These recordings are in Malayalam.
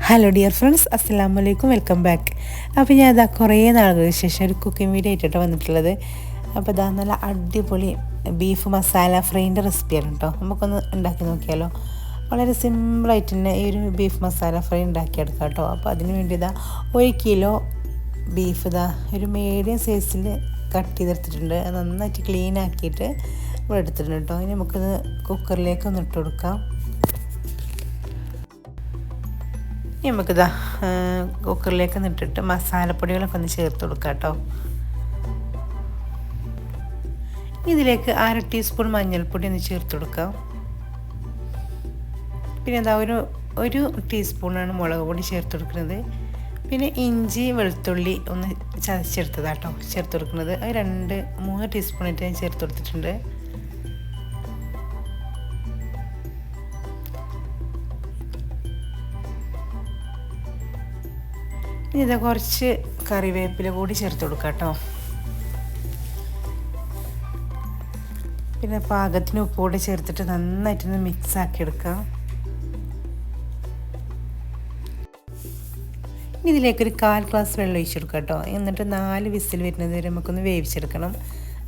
ഹലോ ഡിയർ ഫ്രണ്ട്സ്, അസ്സലാമു അലൈക്കും, വെൽക്കം ബാക്ക്. അപ്പോൾ ഞാൻ ഇതാ കുറേ നാളുകൾക്ക് ശേഷം ഒരു കുക്കിംഗ് വീഡിയോ ആയിട്ടാണ് വന്നിട്ടുള്ളത്. അപ്പോൾ ഇതാ നല്ല അടിപൊളി ബീഫ് മസാല ഫ്രൈൻ്റെ റെസിപ്പിയാണ് കേട്ടോ. നമുക്കൊന്ന് ഉണ്ടാക്കി നോക്കിയാലോ. വളരെ സിമ്പിളായിട്ട് തന്നെ ഈ ഒരു ബീഫ് മസാല ഫ്രൈ ഉണ്ടാക്കിയെടുക്കാം കേട്ടോ. അപ്പോൾ അതിന് വേണ്ടി ഇതാ 1 കിലോ ബീഫ് ഇതാ ഒരു മീഡിയം സൈസിൽ കട്ട് ചെയ്തെടുത്തിട്ടുണ്ട്. നന്നായിട്ട് ക്ലീൻ ആക്കിയിട്ട് ഇവിടെ എടുത്തിട്ടുണ്ട് കേട്ടോ. ഇനി നമുക്കിത് കുക്കറിലേക്ക് ഒന്ന് ഇട്ട് കൊടുക്കാം. ഇനി നമുക്കിതാ കുക്കറിലേക്ക് ഇട്ടിട്ട് മസാലപ്പൊടികളൊക്കെ ഒന്ന് ചേർത്ത് കൊടുക്കാം കേട്ടോ. ഇതിലേക്ക് 1/2 ടീസ്പൂൺ മഞ്ഞൾപ്പൊടി ഒന്ന് ചേർത്ത് കൊടുക്കാം. പിന്നെ എന്താ ഒരു ടീസ്പൂണാണ് മുളക് പൊടി ചേർത്ത് കൊടുക്കുന്നത്. പിന്നെ ഇഞ്ചി വെളുത്തുള്ളി ഒന്ന് ചതച്ചെടുത്തതാട്ടോ ചേർത്ത് കൊടുക്കുന്നത്. അത് 2-3 ടീസ്പൂണായിട്ട് ഞാൻ ചേർത്ത് കൊടുത്തിട്ടുണ്ട്. ഇനി ഇതാ കുറച്ച് കറിവേപ്പില കൂടി ചേർത്ത് കൊടുക്കാം കേട്ടോ. പിന്നെ പാകത്തിന് ഉപ്പ് കൂടി ചേർത്തിട്ട് നന്നായിട്ടൊന്ന് മിക്സ് ആക്കി എടുക്കാം. ഇനി ഇതിലേക്കൊരു 1/4 ഗ്ലാസ് വെള്ളം ഒഴിച്ചെടുക്കാം കേട്ടോ. എന്നിട്ട് 4 വിസിൽ വരുന്നത് വരെ നമുക്കൊന്ന് വേവിച്ചെടുക്കണം.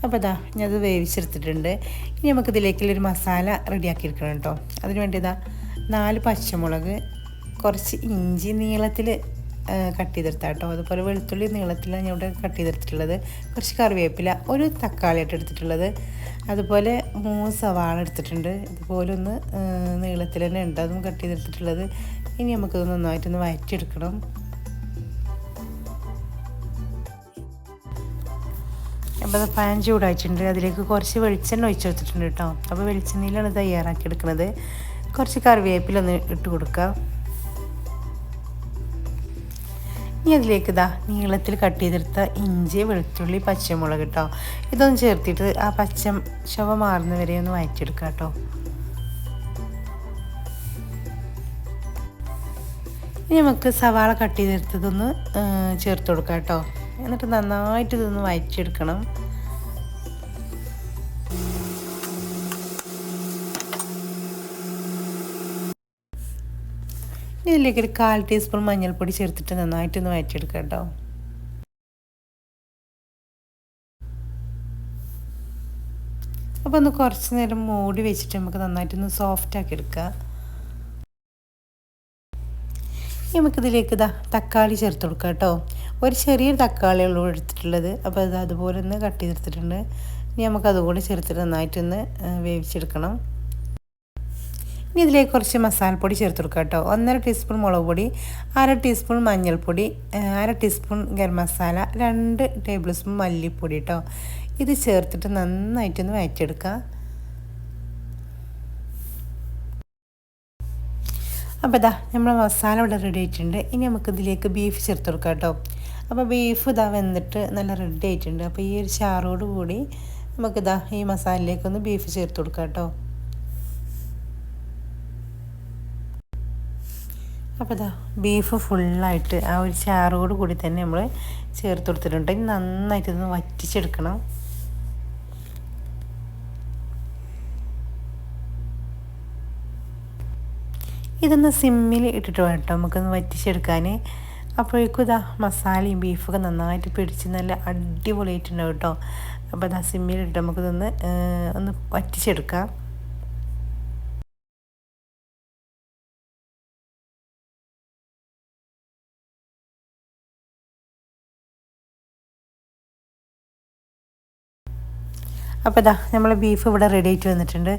അപ്പോൾ ഇതാ ഞാനത് വേവിച്ചെടുത്തിട്ടുണ്ട്. ഇനി നമുക്കിതിലേക്കുള്ളൊരു മസാല റെഡിയാക്കി എടുക്കണം കേട്ടോ. അതിന് വേണ്ടി ഇതാ 4 പച്ചമുളക്, കുറച്ച് ഇഞ്ചി നീളത്തിൽ കട്ട് ചെയ്തെടുത്താൽ കേട്ടോ. അതുപോലെ വെളുത്തുള്ളി നീളത്തിലാണ് ഞാൻ ഇവിടെ കട്ട് ചെയ്തെടുത്തിട്ടുള്ളത്. കുറച്ച് കറിവേപ്പില, ഒരു തക്കാളിയായിട്ട് എടുത്തിട്ടുള്ളത്. അതുപോലെ 3 സവാള എടുത്തിട്ടുണ്ട്. ഇതുപോലെ ഒന്ന് നീളത്തിൽ തന്നെ ഉണ്ട്, അതും കട്ട് ചെയ്തെടുത്തിട്ടുള്ളത്. ഇനി നമുക്കത് നന്നായിട്ടൊന്ന് വഴറ്റിയെടുക്കണം. അപ്പോൾ അത് പാൻ ചൂടായിട്ടുണ്ട്. അതിലേക്ക് കുറച്ച് വെളിച്ചെണ്ണ ഒഴിച്ച് കൊടുത്തിട്ടുണ്ട് കേട്ടോ. അപ്പോൾ വെളിച്ചെണ്ണയിലാണ് തയ്യാറാക്കിയെടുക്കുന്നത്. കുറച്ച് കറിവേപ്പില ഒന്ന് ഇട്ട് കൊടുക്കാം. ഇനി അതിലേക്ക് ഇതാ നീളത്തിൽ കട്ട് ചെയ്തെടുത്ത ഇഞ്ചി വെളുത്തുള്ളി പച്ചമുളക് കേട്ടോ. ഇതൊന്ന് ചേർത്തിട്ട് ആ പച്ച ചുവ മാറുന്ന വരെ ഒന്ന് വഴറ്റിയെടുക്കാം കേട്ടോ. ഇനി നമുക്ക് സവാള കട്ട് ചെയ്തെടുത്തതൊന്ന് ചേർത്ത് കൊടുക്കാം കേട്ടോ. എന്നിട്ട് നന്നായിട്ട് ഇതൊന്ന് വഴറ്റിയെടുക്കണം. ഇതിലേക്ക് ഒരു 1/4 ടീസ്പൂൺ മഞ്ഞൾപ്പൊടി ചേർത്തിട്ട് നന്നായിട്ടൊന്ന് വഴറ്റിയെടുക്കാം കേട്ടോ. അപ്പോൾ ഒന്ന് കുറച്ച് നേരം മൂടി വെച്ചിട്ട് നമുക്ക് നന്നായിട്ടൊന്ന് സോഫ്റ്റ് ആക്കി എടുക്കാം. നമുക്കിതിലേക്ക് ഇതാ തക്കാളി ചേർത്ത് കൊടുക്കാം കേട്ടോ. ഒരു ചെറിയൊരു തക്കാളിയുള്ളൂ എടുത്തിട്ടുള്ളത്. അപ്പോൾ അത് അതുപോലെ ഒന്ന് കട്ട് ചെയ്തെടുത്തിട്ടുണ്ട്. ഇനി നമുക്കതുകൂടി ചേർത്തിട്ട് നന്നായിട്ടൊന്ന് വേവിച്ചെടുക്കണം. ഇനി ഇതിലേക്ക് കുറച്ച് മസാലപ്പൊടി ചേർത്ത് കൊടുക്കാം കേട്ടോ. 1/2 ടീസ്പൂൺ മുളക് പൊടി, 1/2 ടീസ്പൂൺ മഞ്ഞൾപ്പൊടി, 1/2 teaspoon garam masala, 2 table spoon മല്ലിപ്പൊടി കേട്ടോ. ഇത് ചേർത്തിട്ട് നന്നായിട്ടൊന്ന് വഴറ്റിയെടുക്കാം. അപ്പോൾ ഇതാ നമ്മുടെ മസാല ഇവിടെ റെഡി ആയിട്ടുണ്ട്. ഇനി നമുക്കിതിലേക്ക് ബീഫ് ചേർത്ത് കൊടുക്കാം കേട്ടോ. അപ്പോൾ ബീഫ് ഇതാ വെന്തിട്ട് നല്ല റെഡി ആയിട്ടുണ്ട്. അപ്പോൾ ഈ ഒരു ചാറോട് കൂടി നമുക്കിതാ ഈ മസാലയിലേക്കൊന്ന് ബീഫ് ചേർത്ത് കൊടുക്കാം കേട്ടോ. അപ്പോൾ ഇതാ ബീഫ് ഫുള്ളായിട്ട് ആ ഒരു ചാറോട് കൂടി തന്നെ നമ്മൾ ചേർത്ത് കൊടുത്തിട്ടുണ്ട്. ഇനി നന്നായിട്ടൊന്ന് വറ്റിച്ചെടുക്കണം. ഇതൊന്ന് സിമ്മിൽ ഇട്ടിട്ട് വേണം കേട്ടോ നമുക്കൊന്ന് വറ്റിച്ചെടുക്കാൻ. അപ്പോഴേക്കും ഇതാ മസാലയും ബീഫൊക്കെ നന്നായിട്ട് പിടിച്ച് നല്ല അടിപൊളിയായിട്ടുണ്ടാവും കേട്ടോ. അപ്പോൾ ഇതാ സിമ്മിലിട്ട് നമുക്കിതൊന്ന് ഒന്ന് വറ്റിച്ചെടുക്കാം. അപ്പോൾ ഇതാ നമ്മളെ ബീഫ് ഇവിടെ റെഡി ആയിട്ട് വന്നിട്ടുണ്ട്.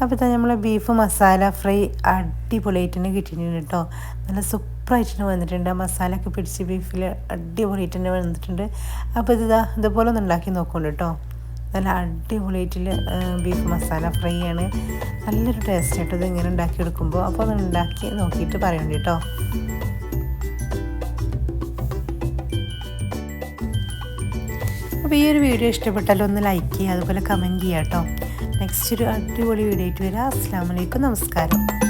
അപ്പോൾ ഇതാ നമ്മളെ ബീഫ് മസാല ഫ്രൈ അടിപൊളിയായിട്ട് തന്നെ കിട്ടിയിട്ടുണ്ട് കേട്ടോ. നല്ല സൂപ്പറായിട്ട് വന്നിട്ടുണ്ട്. ആ മസാല ഒക്കെ പിടിച്ച് ബീഫിൽ അടിപൊളിയായിട്ട് തന്നെ വന്നിട്ടുണ്ട്. അപ്പോൾ ഇതുപോലെ ഒന്ന് ഉണ്ടാക്കി നോക്കുന്നുണ്ട് കേട്ടോ. നല്ല അടിപൊളിയായിട്ടുള്ള ബീഫ് മസാല ഫ്രൈ ആണ്. നല്ലൊരു ടേസ്റ്റ് ആയിട്ട് ഇത് ഇങ്ങനെ ഉണ്ടാക്കിയെടുക്കുമ്പോൾ. അപ്പോൾ ഒന്ന് ഉണ്ടാക്കി നോക്കിയിട്ട് പറയണ്ട കേട്ടോ. അപ്പോൾ ഈ ഒരു വീഡിയോ ഇഷ്ടപ്പെട്ടാലും ഒന്ന് ലൈക്ക് ചെയ്യുക, അതുപോലെ കമൻറ്റ് ചെയ്യുക കേട്ടോ. നെക്സ്റ്റ് ഒരു അടിപൊളി വീഡിയോ ആയിട്ട് വരാം. അസ്സലാമു അലൈക്കും, നമസ്കാരം.